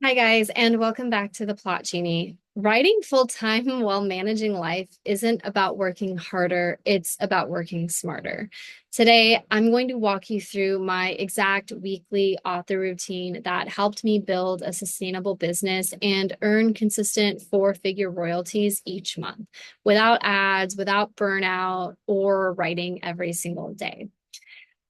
Hi, guys, and welcome back to the Plot Genie. Writing full-time while managing life isn't about working harder, it's about working smarter. Today, I'm going to walk you through my exact weekly author routine that helped me build a sustainable business and earn consistent four-figure royalties each month without ads, without burnout, or writing every single day.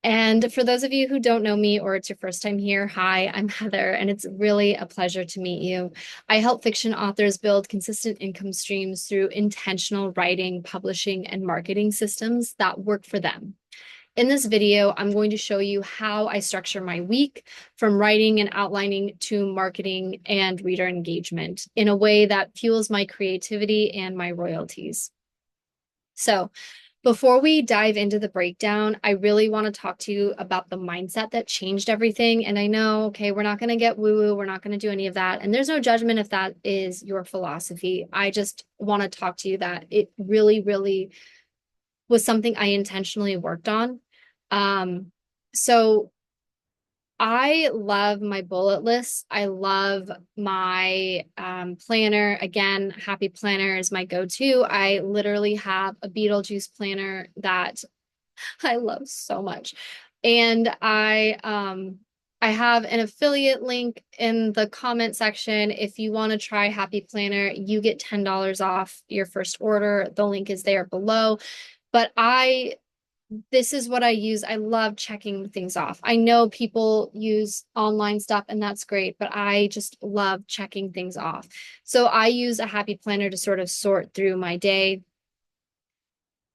And for those of you who don't know me or it's your first time here, hi, I'm Heather, and it's really a pleasure to meet you. I help fiction authors build consistent income streams through intentional writing, publishing, and marketing systems that work for them. In this video, I'm going to show you how I structure my week from writing and outlining to marketing and reader engagement in a way that fuels my creativity and my royalties. So, before we dive into the breakdown, I really want to talk to you about the mindset that changed everything. And I know, okay, we're not going to get woo-woo, we're not going to do any of that. And there's no judgment if that is your philosophy. I just want to talk to you that it really, really was something I intentionally worked on. So I love my bullet lists. I love my planner. Again, Happy Planner is my go-to. I literally have a Beetlejuice planner that I love so much. And I have an affiliate link in the comment section. If you want to try Happy Planner, you get $10 off your first order. The link is there below. But this is what I use. I love checking things off. I know people use online stuff and that's great, but I just love checking things off. So I use a Happy Planner to sort of sort through my day.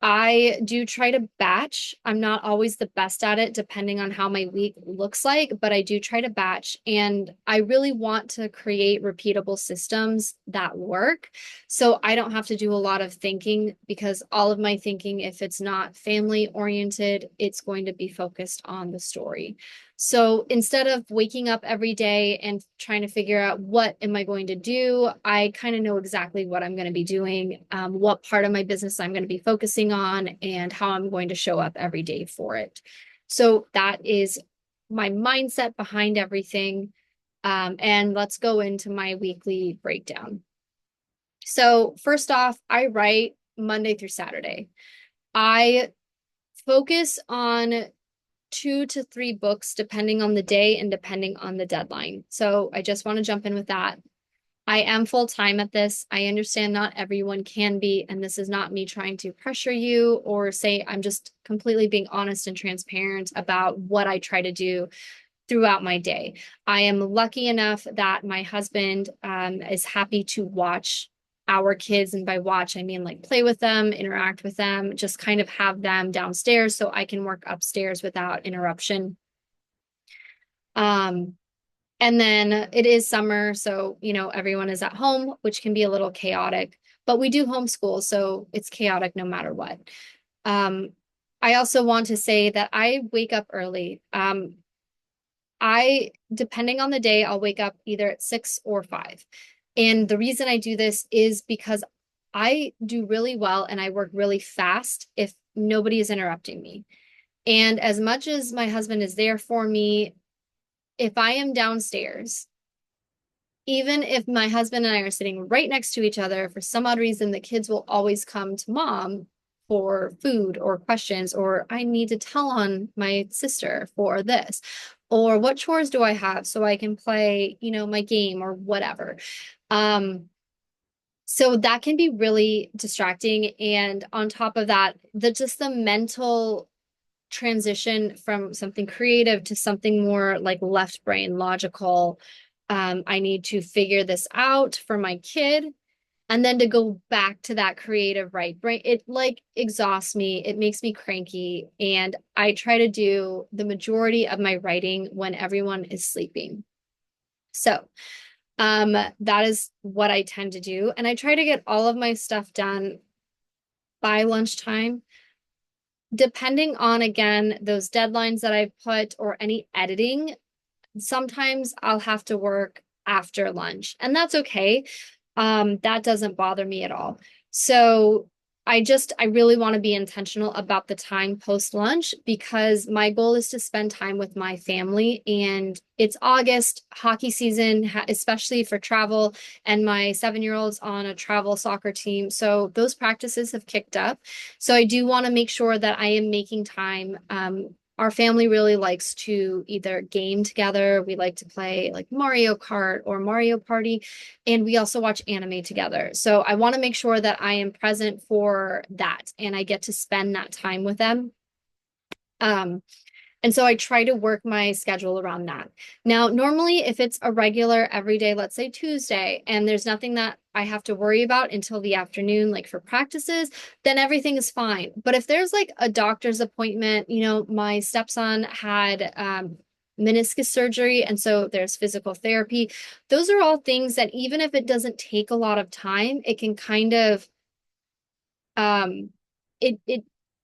I do try to batch. I'm not always the best at it, depending on how my week looks like, but I do try to batch. And I really want to create repeatable systems that work. So I don't have to do a lot of thinking because all of my thinking, if it's not family oriented, it's going to be focused on the story. So instead of waking up every day and trying to figure out what am I going to do, I kind of know exactly what I'm going to be doing, what part of my business I'm going to be focusing on, and how I'm going to show up every day for it. So that is my mindset behind everything. And let's go into my weekly breakdown. So first off, I write Monday through Saturday. I focus on 2 to 3 books, depending on the day and depending on the deadline. So I just want to jump in with that. I am full time at this. I understand not everyone can be, and this is not me trying to pressure you or say I'm just completely being honest and transparent about what I try to do throughout my day. I am lucky enough that my husband is happy to watch our kids. And by watch, I mean like play with them, interact with them, just kind of have them downstairs so I can work upstairs without interruption. Um, and then it is summer, so everyone is at home, which can be a little chaotic, but we do homeschool, so it's chaotic no matter what. Um, I also want to say that I wake up early. Depending on the day, I'll wake up either at 6 or 5. And the reason I do this is because I do really well and I work really fast if nobody is interrupting me. And as much as my husband is there for me, if I am downstairs, even if my husband and I are sitting right next to each other, for some odd reason, the kids will always come to mom for food or questions, or I need to tell on my sister for this, or what chores do I have so I can play, my game or whatever. So that can be really distracting. And on top of that, the mental transition from something creative to something more like left brain logical. I need to figure this out for my kid. And then to go back to that creative right brain, it like exhausts me. It makes me cranky. And I try to do the majority of my writing when everyone is sleeping. So that is what I tend to do. And I try to get all of my stuff done by lunchtime, depending on, again, those deadlines that I've put or any editing. Sometimes I'll have to work after lunch, and that's okay. That doesn't bother me at all. So I really want to be intentional about the time post lunch because my goal is to spend time with my family. And it's August, hockey season, especially for travel. And my 7-year-old's on a travel soccer team. So those practices have kicked up. So I do want to make sure that I am making time. Our family really likes to either game together. We like to play like Mario Kart or Mario Party, and we also watch anime together. So I want to make sure that I am present for that and I get to spend that time with them. Um, and so I try to work my schedule around that. Now, normally, if it's a regular everyday, let's say Tuesday, and there's nothing that I have to worry about until the afternoon, like for practices, then everything is fine. But if there's like a doctor's appointment, my stepson had meniscus surgery, and so there's physical therapy. Those are all things that even if it doesn't take a lot of time, it can kind of um it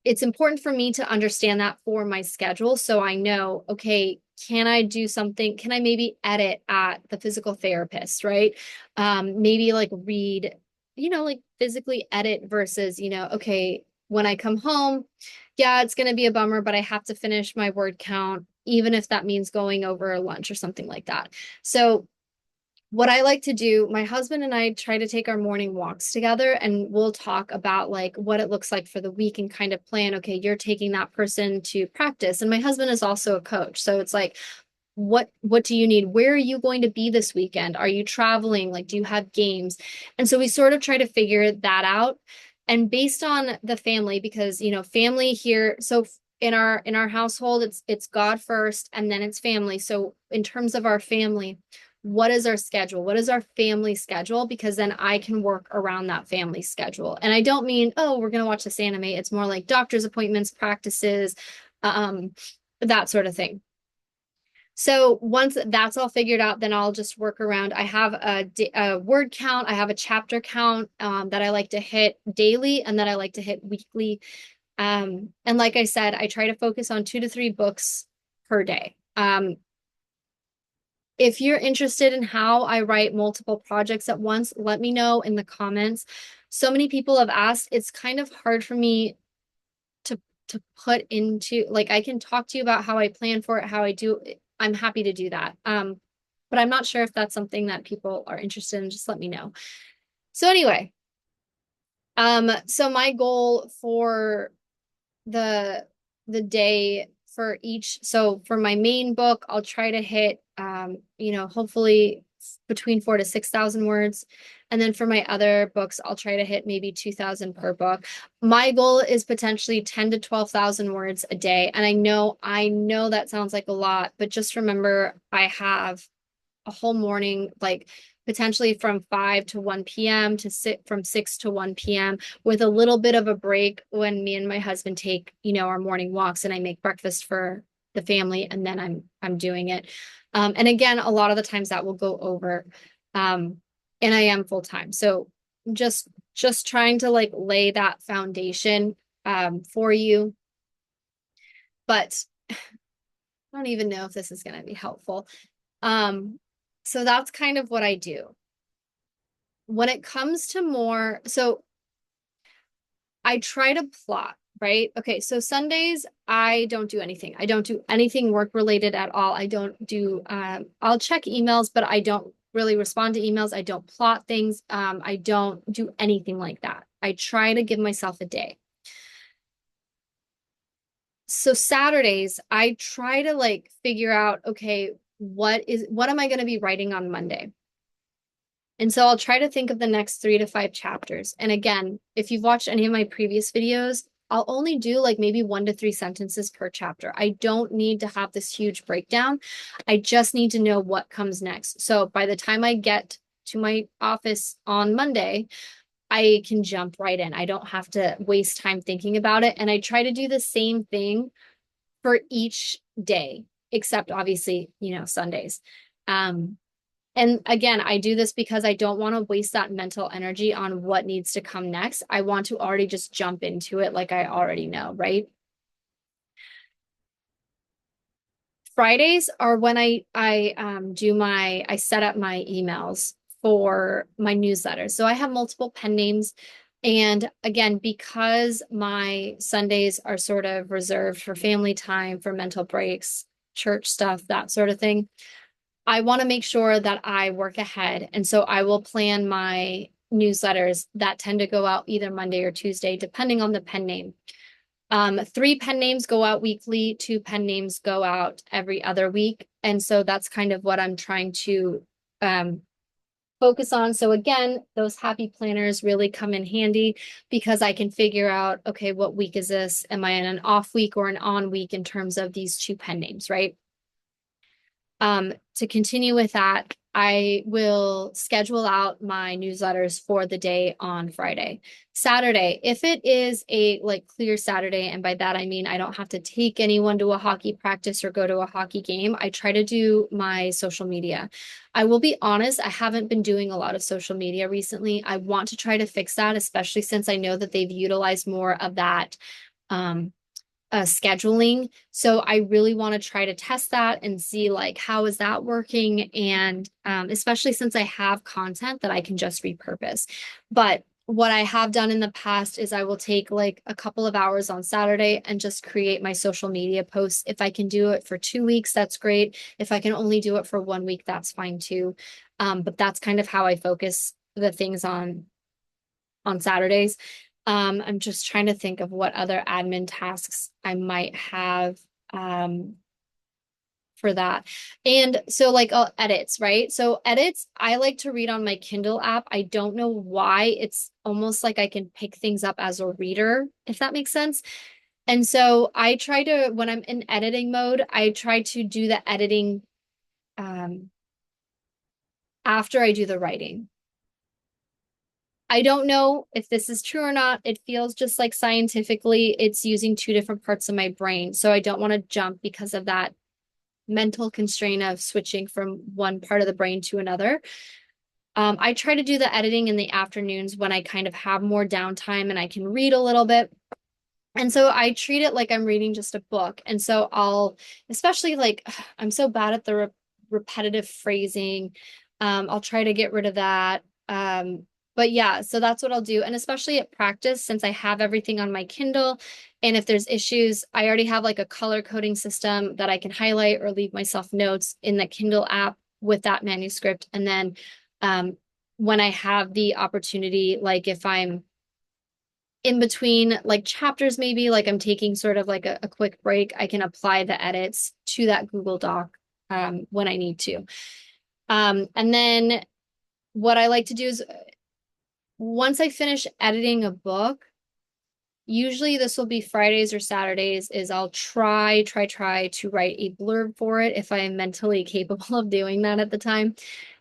it's important for me to understand that for my schedule so I know, okay, can I do something? Can I maybe edit at the physical therapist, right? Maybe like read, like physically edit versus, okay, when I come home, yeah, it's going to be a bummer, but I have to finish my word count, even if that means going over lunch or something like that. So what I like to do, my husband and I try to take our morning walks together and we'll talk about like what it looks like for the week and kind of plan, okay, you're taking that person to practice. And my husband is also a coach. So it's like, what do you need? Where are you going to be this weekend? Are you traveling? Like, do you have games? And so we sort of try to figure that out. And based on the family, because family here, so in our household, it's God first and then it's family. So in terms of our family, what is our schedule? What is our family schedule? Because then I can work around that family schedule. And I don't mean, oh, we're going to watch this anime. It's more like doctor's appointments, practices, um, that sort of thing. So once that's all figured out, then I'll just work around. I have a word count, I have a chapter count that I like to hit daily and that I like to hit weekly. And like I said, I try to focus on 2 to 3 books per day. If you're interested in how I write multiple projects at once, let me know in the comments. So many people have asked, it's kind of hard for me to put into, like, I can talk to you about how I plan for it, how I do it. I'm happy to do that. But I'm not sure if that's something that people are interested in. Just let me know. So anyway, so my goal for the day for each, so for my main book, I'll try to hit hopefully between 4 to 6,000 words. And then for my other books, I'll try to hit maybe 2,000 per book. My goal is potentially 10 to 12,000 words a day. And I know that sounds like a lot, but just remember I have a whole morning, like potentially from 5 to 1 p.m. to sit from 6 to 1 p.m. with a little bit of a break when me and my husband take, our morning walks and I make breakfast for the family and then I'm doing it. And again, a lot of the times that will go over. And I am full time. So just trying to like lay that foundation for you. But I don't even know if this is going to be helpful. Um, so that's kind of what I do. When it comes to more, so I try to plot, right? Okay, so Sundays, I don't do anything. I don't do anything work related at all. I don't do, I'll check emails, but I don't really respond to emails. I don't plot things. I don't do anything like that. I try to give myself a day. So Saturdays, I try to like figure out, okay, what am I going to be writing on Monday? And so I'll try to think of the next 3 to 5 chapters. And again, if you've watched any of my previous videos, I'll only do like maybe 1 to 3 sentences per chapter. I don't need to have this huge breakdown. I just need to know what comes next. So by the time I get to my office on Monday, I can jump right in. I don't have to waste time thinking about it. And I try to do the same thing for each day, except obviously, Sundays. Um, and again, I do this because I don't want to waste that mental energy on what needs to come next. I want to already just jump into it like I already know, right? Fridays are when I set up my emails for my newsletter. So I have multiple pen names. And again, because my Sundays are sort of reserved for family time, for mental breaks, church stuff, that sort of thing, I want to make sure that I work ahead. And so I will plan my newsletters that tend to go out either Monday or Tuesday, depending on the pen name. Three pen names go out weekly, two pen names go out every other week. And so that's kind of what I'm trying to um, focus on. So again, those happy planners really come in handy because I can figure out, okay, what week is this? Am I in an off week or an on week in terms of these two pen names, right? To continue with that, I will schedule out my newsletters for the day on Friday. Saturday, if it is a like clear Saturday, and by that I mean I don't have to take anyone to a hockey practice or go to a hockey game, I try to do my social media. I will be honest, I haven't been doing a lot of social media recently. I want to try to fix that, especially since I know that they've utilized more of that um, scheduling. So I really want to try to test that and see like how is that working, and especially since I have content that I can just repurpose. But what I have done in the past is I will take like a couple of hours on Saturday and just create my social media posts. If I can do it for 2 weeks, that's great. If I can only do it for 1 week, that's fine too. But that's kind of how I focus the things on Saturdays. I'm just trying to think of what other admin tasks I might have um, for that. And so like edits, right? So edits, I like to read on my Kindle app. I don't know why. It's almost like I can pick things up as a reader, if that makes sense. And so I try to, when I'm in editing mode, I try to do the editing um, after I do the writing. I don't know if this is true or not. It feels just like scientifically it's using two different parts of my brain. So I don't want to jump because of that mental constraint of switching from one part of the brain to another. I try to do the editing in the afternoons when I kind of have more downtime and I can read a little bit. And so I treat it like I'm reading just a book. And so I'll, especially like, I'm so bad at the repetitive phrasing. I'll try to get rid of that. But yeah, so that's what I'll do. And especially at practice, since I have everything on my Kindle, and if there's issues, I already have like a color coding system that I can highlight or leave myself notes in the Kindle app with that manuscript. And then when I have the opportunity, like if I'm in between like chapters, maybe like I'm taking sort of like a quick break, I can apply the edits to that Google Doc when I need to. And then what I like to do is once I finish editing a book, usually this will be Fridays or Saturdays, is I'll try to write a blurb for it if I am mentally capable of doing that at the time,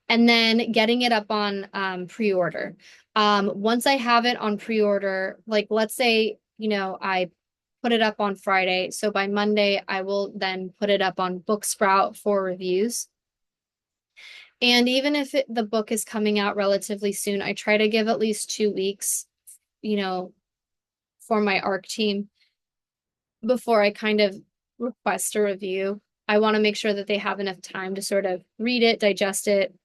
and then getting it up on pre-order. Once I have it on pre-order, like let's say, I put it up on Friday. So by Monday, I will then put it up on Booksprout for reviews. And even if the book is coming out relatively soon, I try to give at least 2 weeks, you know, for my ARC team before I kind of request a review. I want to make sure that they have enough time to sort of read it, digest it.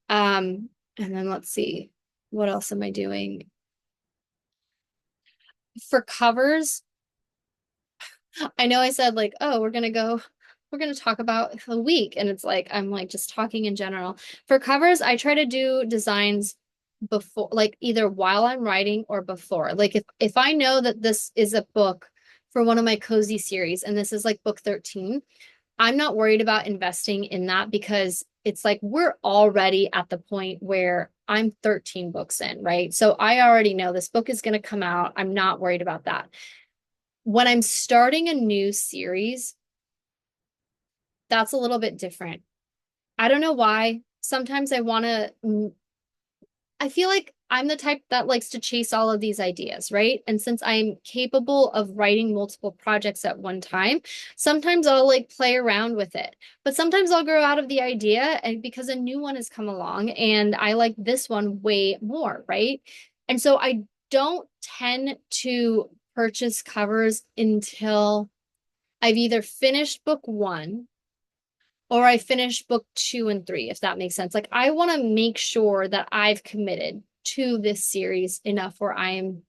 And then let's see, what else am I doing? For covers, I know I said like, oh, we're gonna talk about the week. And it's like, I'm like just talking in general. For covers, I try to do designs before, like either while I'm writing or before. Like if I know that this is a book for one of my cozy series and this is like book 13, I'm not worried about investing in that because it's like we're already at the point where I'm 13 books in, right? So I already know this book is going to come out. I'm not worried about that. When I'm starting a new series, that's a little bit different. I don't know why. Sometimes I feel like I'm the type that likes to chase all of these ideas, right? And since I'm capable of writing multiple projects at one time, sometimes I'll like play around with it. But sometimes I'll grow out of the idea and because a new one has come along and I like this one way more, right? And so I don't tend to purchase covers until I've either finished book one or I finish book two and three, if that makes sense. Like I want to make sure that I've committed to this series enough where I am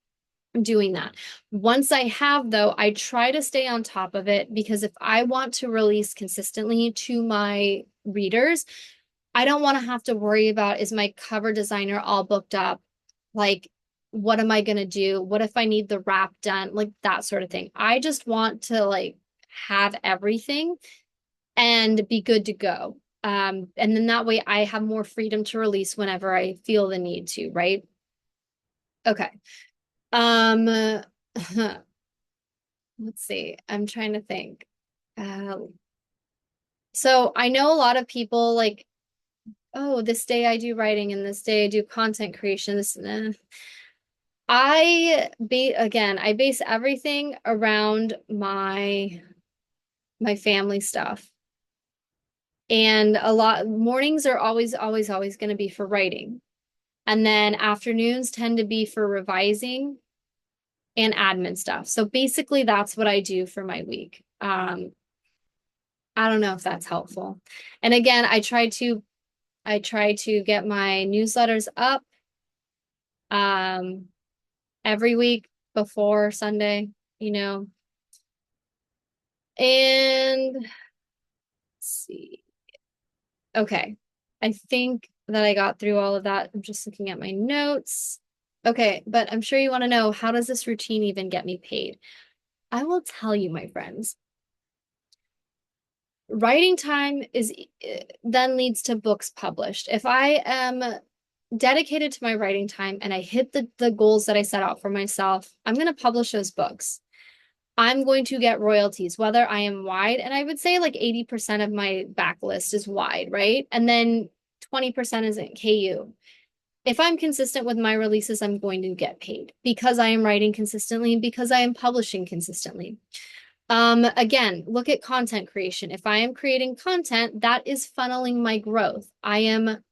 doing that. Once I have, though, I try to stay on top of it because if I want to release consistently to my readers, I don't want to have to worry about is my cover designer all booked up? Like, what am I going to do? What if I need the wrap done? Like that sort of thing. I just want to like have everything and be good to go. And then that way I have more freedom to release whenever I feel the need to, right? Okay. Um, let's see. I'm trying to think. Uh, so I know a lot of people like, oh, this day I do writing and this day I do content creation. I base everything around my family stuff. And a lot mornings are always going to be for writing. And then afternoons tend to be for revising and admin stuff. So basically that's what I do for my week. I don't know if that's helpful. And again, I try to get my newsletters up um every week before Sunday, you know. And let's see. Okay. I think that I got through all of that. I'm just looking at my notes. Okay, but I'm sure you want to know, how does this routine even get me paid? I will tell you, my friends. Writing time is then leads to books published. If I am dedicated to my writing time and I hit the goals that I set out for myself, I'm going to publish those books. I'm going to get royalties, whether I am wide, and I would say like 80% of my backlist is wide, right? And then 20% is in KU. If I'm consistent with my releases, I'm going to get paid because I am writing consistently and because I am publishing consistently. Again, look at content creation. If I am creating content, that is funneling my growth. I am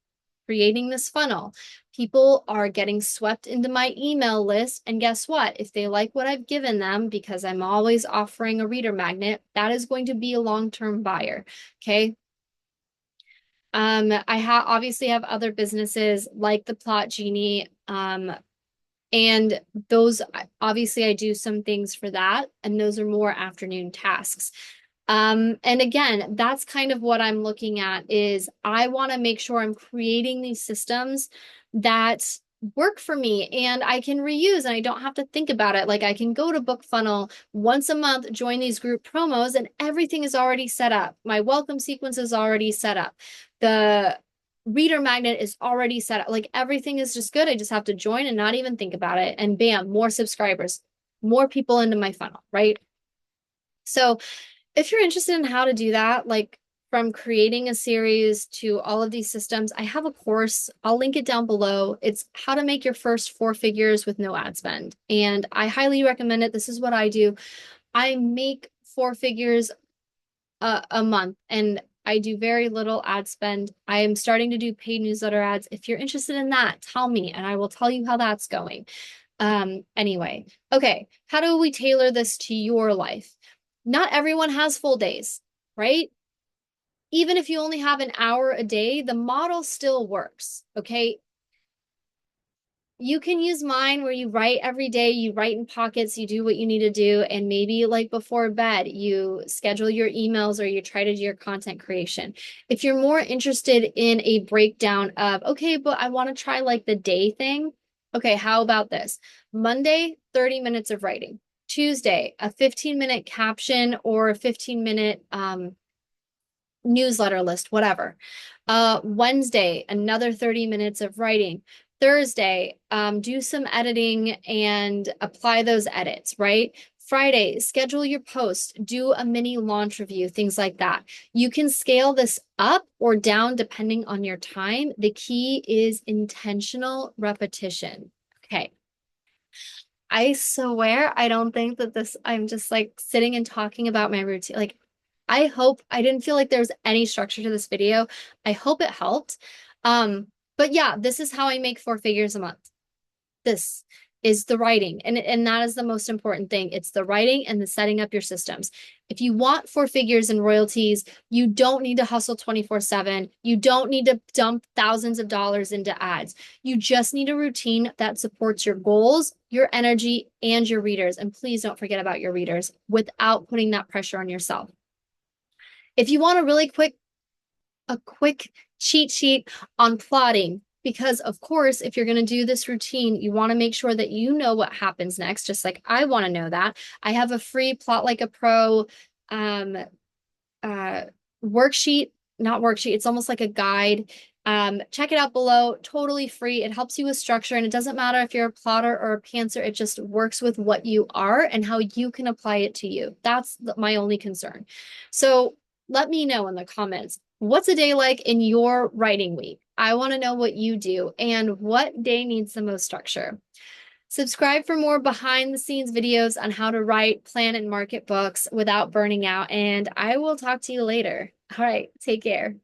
creating this funnel. People are getting swept into my email list. And guess what? If they like what I've given them, because I'm always offering a reader magnet, that is going to be a long-term buyer. Okay. I obviously have other businesses like the Plot Genie. And those obviously I do some things for that, and those are more afternoon tasks. And again, that's kind of what I'm looking at is I want to make sure I'm creating these systems that work for me and I can reuse and I don't have to think about it. Like I can go to BookFunnel once a month, join these group promos, and everything is already set up. My welcome sequence is already set up. The reader magnet is already set up. Like everything is just good. I just have to join and not even think about it. And bam, more subscribers, more people into my funnel, right? So if you're interested in how to do that, like from creating a series to all of these systems, I have a course. I'll link it down below. It's how to make your first 4 figures with no ad spend. And I highly recommend it. This is what I do. I make 4 figures a month and I do very little ad spend. I am starting to do paid newsletter ads. If you're interested in that, tell me and I will tell you how that's going. Anyway, okay, how do we tailor this to your life? Not everyone has full days, right? Even if you only have an hour a day, the model still works, okay? You can use mine where you write every day, you write in pockets, you do what you need to do, and maybe like before bed, you schedule your emails or you try to do your content creation. If you're more interested in a breakdown of, okay, but I want to try like the day thing, okay, how about this? Monday, 30 minutes of writing. Tuesday, a 15-minute caption or a 15-minute newsletter list, whatever. Wednesday, another 30 minutes of writing. Thursday, do some editing and apply those edits, right? Friday, schedule your post, do a mini launch review, things like that. You can scale this up or down depending on your time. The key is intentional repetition. Okay. I swear I don't think that I'm just like sitting and talking about my routine. Like, I hope I didn't feel like there was any structure to this video. I hope it helped. But yeah, this is how I make 4 figures a month. This. is the writing. And that is the most important thing. It's the writing and the setting up your systems. If you want four figures in royalties, you don't need to hustle 24/7. You don't need to dump thousands of dollars into ads. You just need a routine that supports your goals, your energy, and your readers. And please don't forget about your readers without putting that pressure on yourself. If you want a quick cheat sheet on plotting, because of course, if you're going to do this routine, you want to make sure that you know what happens next, just like I want to know that. I have a free Plot Like a Pro um, uh, worksheet, not worksheet, it's almost like a guide. Check it out below, totally free. It helps you with structure, and it doesn't matter if you're a plotter or a pantser, it just works with what you are and how you can apply it to you. That's my only concern. So let me know in the comments, what's a day like in your writing week? I want to know what you do and what day needs the most structure. Subscribe for more behind the scenes videos on how to write, plan, and market books without burning out. And I will talk to you later. All right, take care.